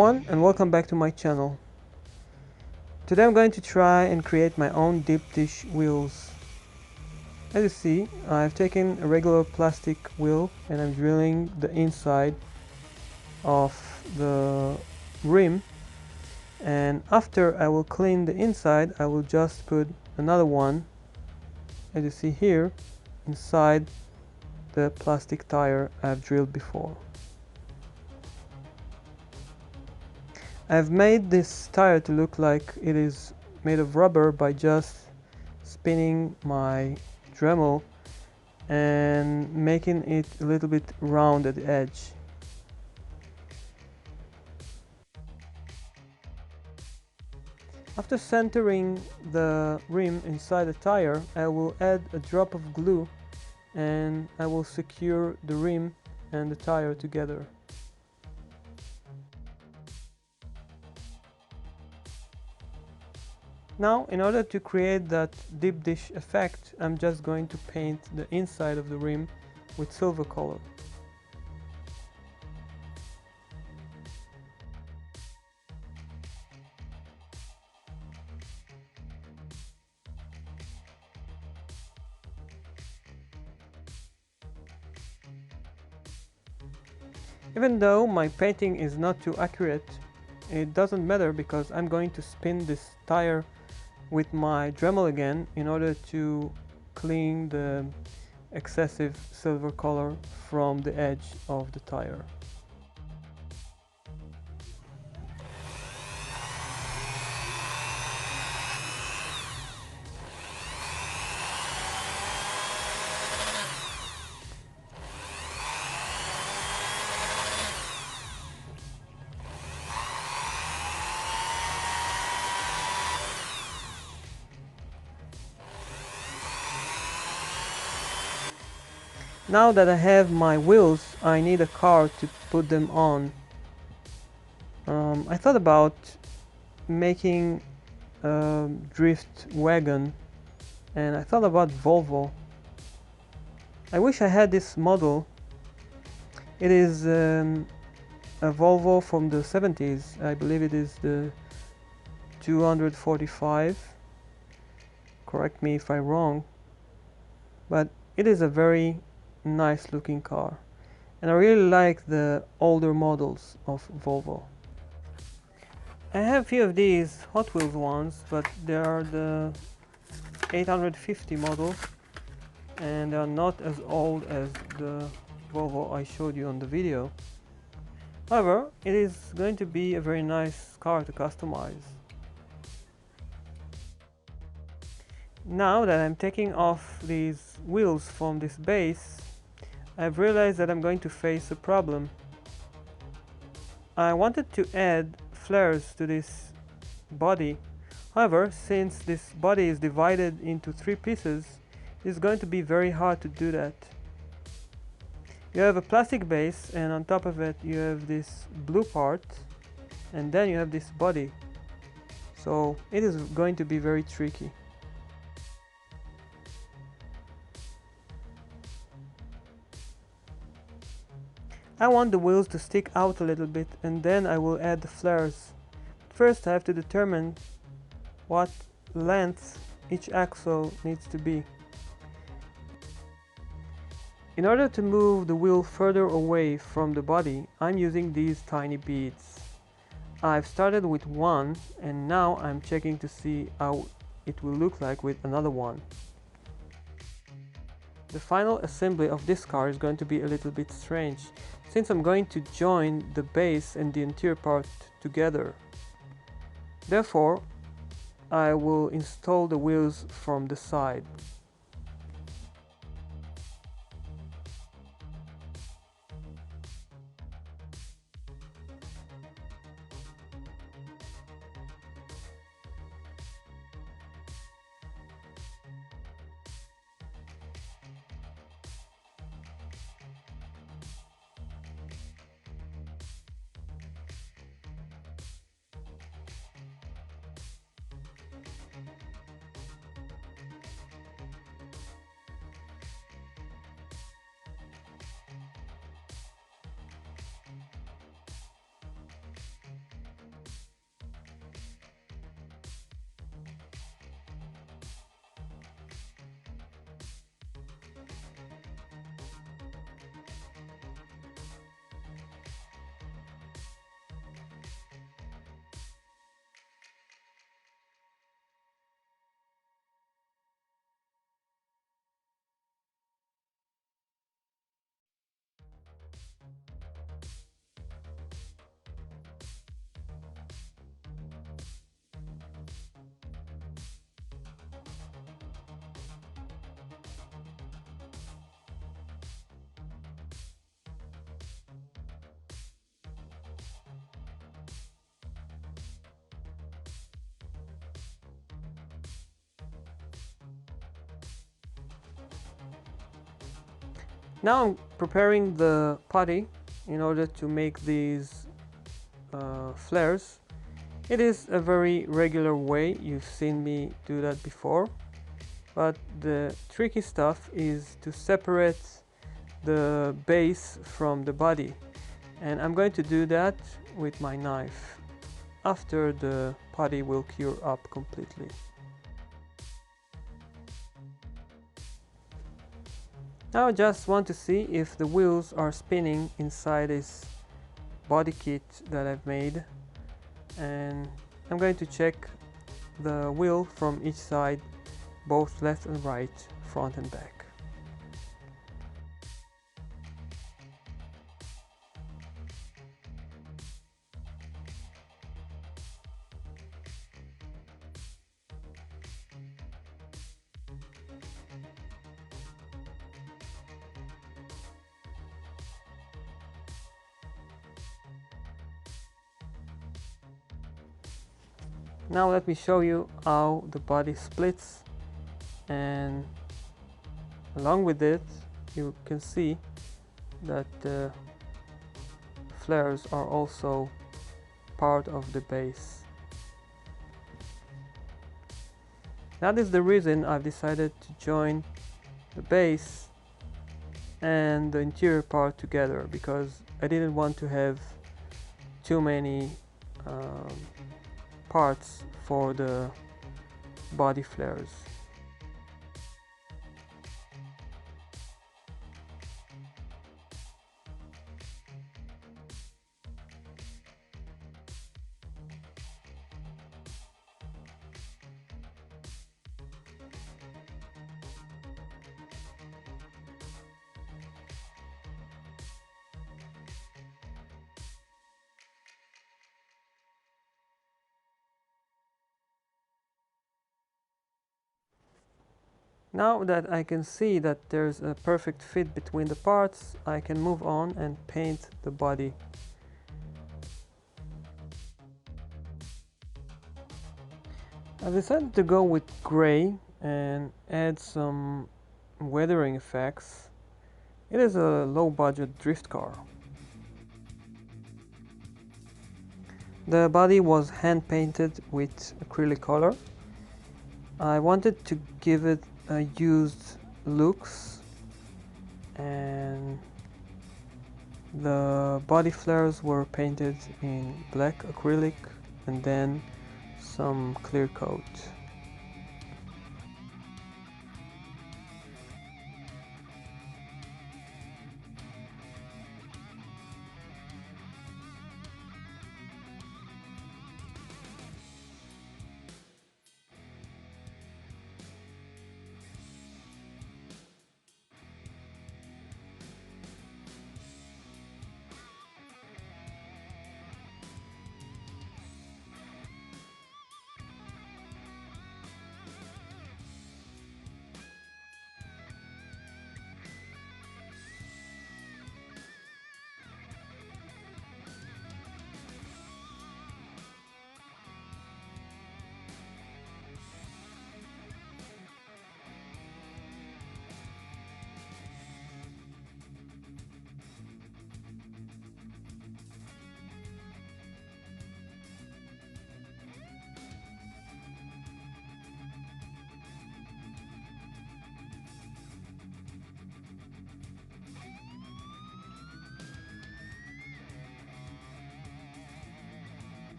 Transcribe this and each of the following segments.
everyone, and welcome back to my channel. Today I'm going to try and create my own deep dish wheels. As you see, I've taken a regular plastic wheel and I'm drilling the inside of the rim, and after I will clean the inside, I will just put another one, as you see here, inside the plastic tire I've drilled before. I've made this tire to look like it is made of rubber by just spinning my Dremel and making it a little bit round at the edge. After centering the rim inside the tire, I will add a drop of glue and I will secure the rim and the tire together. Now, in order to create that deep dish effect, I'm just going to paint the inside of the rim with silver color. Even though my painting is not too accurate, it doesn't matter because I'm going to spin this tire with my Dremel again in order to clean the excessive silver color from the edge of the tire. Now that I have my wheels, I need a car to put them on. I thought about making a drift wagon, and I thought about Volvo. I wish I had this model. It is a Volvo from the 70s. I believe it is the 245. Correct me if I'm wrong. But it is a very nice looking car. And I really like the older models of Volvo. I have a few of these Hotwheels ones, but they are the 850 model and they are not as old as the Volvo I showed you on the video. However, it is going to be a very nice car to customize. Now that I'm taking off these wheels from this base, I've realized that I'm going to face a problem. I wanted to add flares to this body. However, since this body is divided into 3 pieces, it's going to be very hard to do that. You have a plastic base and on top of it you have this blue part and then you have this body. So it is going to be very tricky. I want the wheels to stick out a little bit and then I will add the flares. First I have to determine what length each axle needs to be. In order to move the wheel further away from the body, I'm using these tiny beads. I've started with one and now I'm checking to see how it will look like with another one. The final assembly of this car is going to be a little bit strange, since I'm going to join the base and the interior part together. Therefore, I will install the wheels from the side. Now I'm preparing the putty in order to make these flares. It is a very regular way, you've seen me do that before, but the tricky stuff is to separate the base from the body, and I'm going to do that with my knife after the putty will cure up completely. Now I just want to see if the wheels are spinning inside this body kit that I've made, and I'm going to check the wheel from each side, both left and right, front and back. Now let me show you how the body splits, and along with it you can see that the flares are also part of the base. That is the reason I've decided to join the base and the interior part together, because I didn't want to have too many parts for the body flares. Now that I can see that there's a perfect fit between the parts, I can move on and paint the body. I've decided to go with gray and add some weathering effects. It is a low-budget drift car. The body was hand-painted with acrylic color. I wanted to give it a used looks, and the body flares were painted in black acrylic and then some clear coat.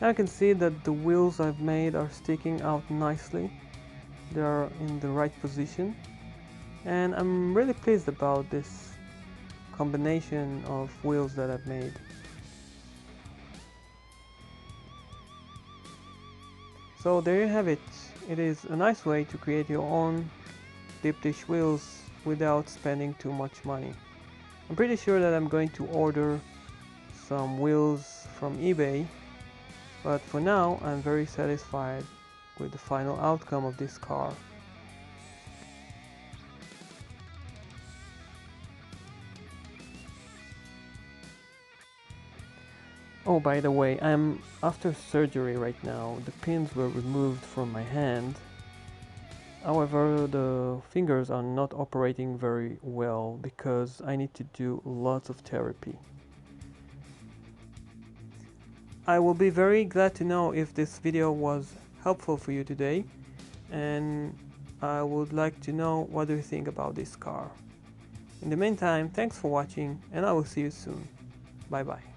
I can see that the wheels I've made are sticking out nicely. They are in the right position, and I'm really pleased about this combination of wheels that I've made. So there you have it. It is a nice way to create your own deep dish wheels without spending too much money. I'm pretty sure that I'm going to order some wheels from eBay, but for now I'm very satisfied with the final outcome of this car. Oh, by the way, I'm after surgery right now. The pins were removed from my hand, However, the fingers are not operating very well because I need to do lots of therapy. I will be very glad to know if this video was helpful for you today, and I would like to know what do you think about this car. In the meantime, thanks for watching and I will see you soon. Bye bye.